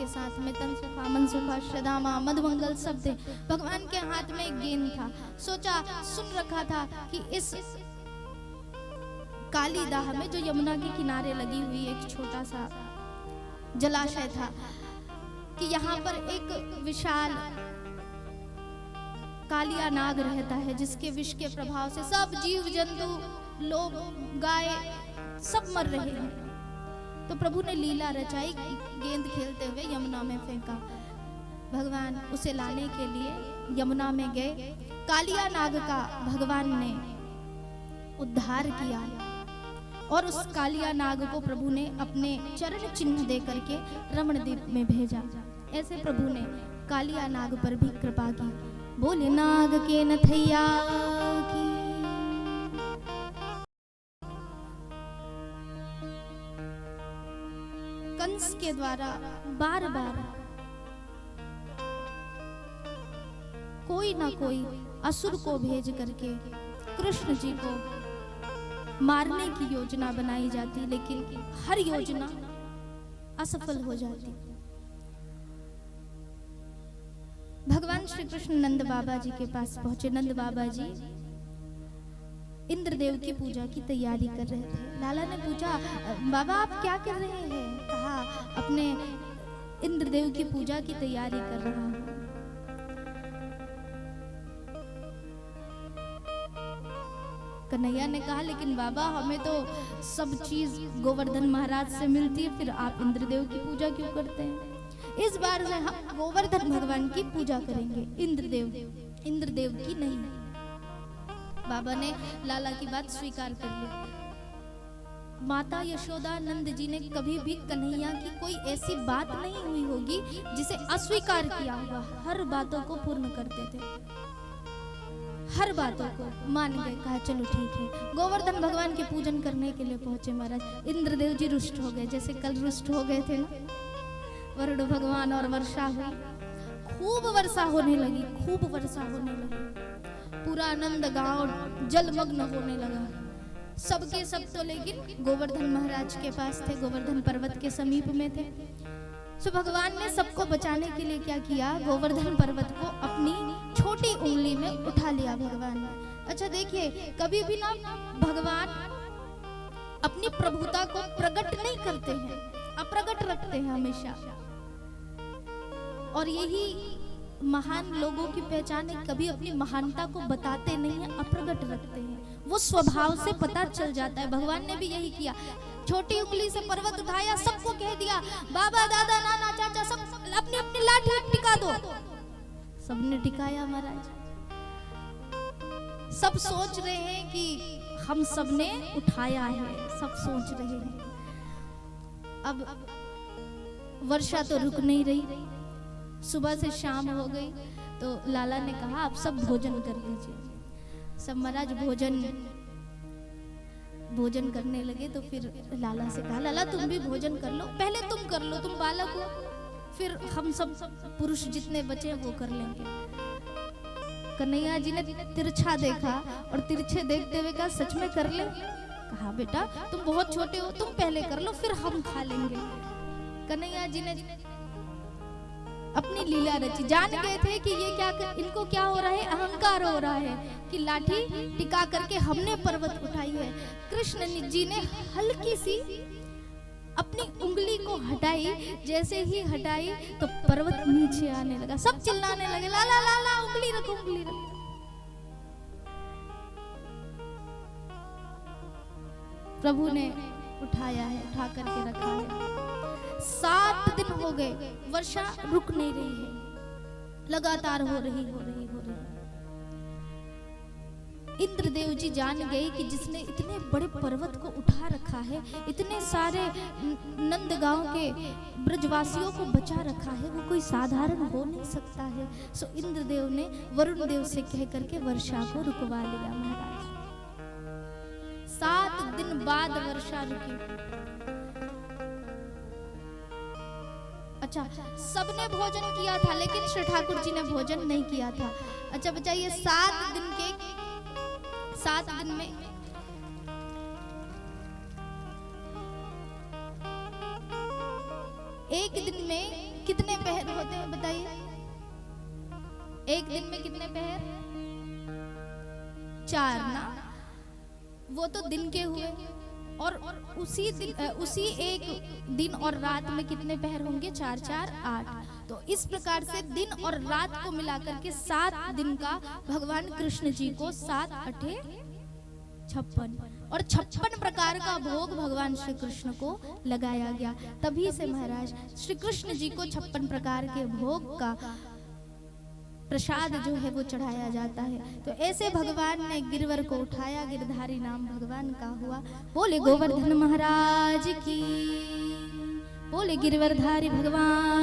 के साथ में तन सुखा, मन सुखा, श्रदामा, मधुमंगल सब थे। भगवान के हाथ में एक गेंद था। सोचा, सुन रखा था कि इस कालीदाह में, जो यमुना के किनारे लगी हुई एक छोटा सा जलाशय था, कि यहाँ पर एक विशाल कालिया नाग रहता है, जिसके विष के प्रभाव से सब जीव जंतु, लोग, गाय सब मर रहे हैं। तो प्रभु ने लीला रचाई, गेंद खेलते हुए यमुना में फेंका। भगवान उसे लाने के लिए यमुना में गए। कालिया नाग का भगवान ने उद्धार किया और उस कालिया नाग को प्रभु ने अपने चरण चिन्ह दे करके रमणद्वीप में भेजा। ऐसे प्रभु ने कालिया नाग पर भी कृपा की। बोले नाग के नथैया की। कंस के द्वारा बार बार कोई ना कोई असुर को भेज करके कृष्ण जी को मारने की योजना बनाई जाती, लेकिन हर योजना असफल हो जाती। भगवान श्री कृष्ण नंद बाबा जी के पास पहुंचे। नंद बाबा जी इंद्रदेव की पूजा की तैयारी कर रहे थे। लाला ने पूछा, बाबा आप क्या कर रहे हैं? कहा, अपने इंद्रदेव की पूजा की तैयारी कर रहा हूं। कन्हैया ने कहा, लेकिन बाबा हमें तो सब चीज गोवर्धन महाराज से मिलती है, फिर आप इंद्रदेव की पूजा क्यों करते हैं? इस बार से हम गोवर्धन भगवान की पूजा करेंगे, इंद्रदेव की नहीं। बाबा ने लाला की बात स्वीकार कर ली। माता यशोदा नंद जी ने कभी भी कन्हैया की कोई ऐसी बात नहीं हुई होगी जिसे अस्वीकार किया होगा। हर बातों को पूर्ण करते थे, हर बातों को मान गए। कहा चलो ठीक है। गोवर्धन भगवान के पूजन करने के लिए पहुंचे महाराज। इंद्रदेव जी रुष्ट हो गए, जैसे कल रुष्ट हो गए थे ना। वरुण भगवान और वर्षा हुई, खूब वर्षा होने लगी, खूब वर्षा होने लगी। पूरा आनंद गांव जलमग्न होने लगा। सबके सब तो लेकिन गोवर्धन महाराज के पास थे, गोवर्धन पर्वत के समीप में थे। सो भगवान ने सबको बचाने के लिए क्या किया, गोवर्धन पर्वत को अपनी छोटी उंगली में उठा लिया भगवान ने। अच्छा देखिए, कभी भी ना भगवान अपनी प्रभुता को प्रकट नहीं करते हैं, अप्रगट रखते हैं हमेशा। और यही महान लोगों की पहचान है, कभी अपनी महानता को बताते नहीं है, अप्रगट रखते हैं। वो स्वभाव से पता चल जाता है। भगवान ने भी यही किया, छोटी उंगली से पर्वत उठाया, सबको कह दिया, बाबा दादा नाना चाचा सब अपनी अपनी लाठी टिका दो। सबने टिकाया महाराज। सब सोच रहे हैं कि हम सबने उठाया है, सब सोच रहे हैं। अब वर्षा तो रुक नहीं रही। सुबह से शाम हो गई तो लाला ने कहा, आप सब भोजन कर लीजिए। सब महाराज भोजन करने लगे। तो फिर लाला से कहा, लाला तुम भी भोजन कर लो, पहले तुम कर लो, तुम बालक हो, फिर हम सब पुरुष जितने बचे वो कर लेंगे। कन्हैया जी ने तिरछा देखा और तिरछे देखते हुए कहा, सच में कर ले? कहा, बेटा तुम बहुत छोटे हो, तुम पहले कर लो, फिर हम खा लेंगे। कन्हैया जी ने अपनी लीला रची। जान गए थे कि ये क्या, इनको क्या हो रहा है, अहंकार हो रहा है कि लाठी टिका करके हमने पर्वत उठाई है। कृष्ण जी ने हल्की सी अपनी उंगली को हटाई। जैसे ही हटाई तो पर्वत नीचे आने लगा। सब चिल्लाने लगे, लाला लाला उंगली रखो, उंगली रखो। प्रभु ने उठाया है, उठा करके रखा है। 7 दिन हो गए, वर्षा रुक नहीं रही है, लगातार हो रही। इंद्रदेव जी जान गए कि जिसने इतने बड़े पर्वत को उठा रखा है, इतने सारे नंदगांव के ब्रजवासियों को बचा रखा है, वो कोई साधारण हो नहीं सकता है। सो इंद्रदेव ने वरुण देव से कह करके वर्षा को रुकवा लिया महाराज। 7 दिन बाद वर्षा रुकी। अच्छा, सबने भोजन किया था लेकिन श्री ठाकुर जी ने भोजन नहीं किया था। अच्छा बताइए, 7 दिन में एक दिन में कितने पहर होते हैं बताइए? एक दिन में कितने पहर? 4 ना। वो तो दिन के हुए। और उसी एक दिन और रात में कितने पहर होंगे? 4 4 8। तो इस प्रकार से दिन और रात को मिलाकर के 7 दिन का भगवान कृष्ण जी को 7 8 56 और 56 प्रकार का भोग भगवान श्री कृष्ण को लगाया गया। तभी से महाराज श्री कृष्ण जी को 56 प्रकार के भोग का प्रसाद जो है वो चढ़ाया जाता है। तो ऐसे भगवान ने गिरवर को उठाया, गिरधारी नाम भगवान का हुआ। बोले गोवर्धन महाराज की, बोले गिरवरधारी भगवान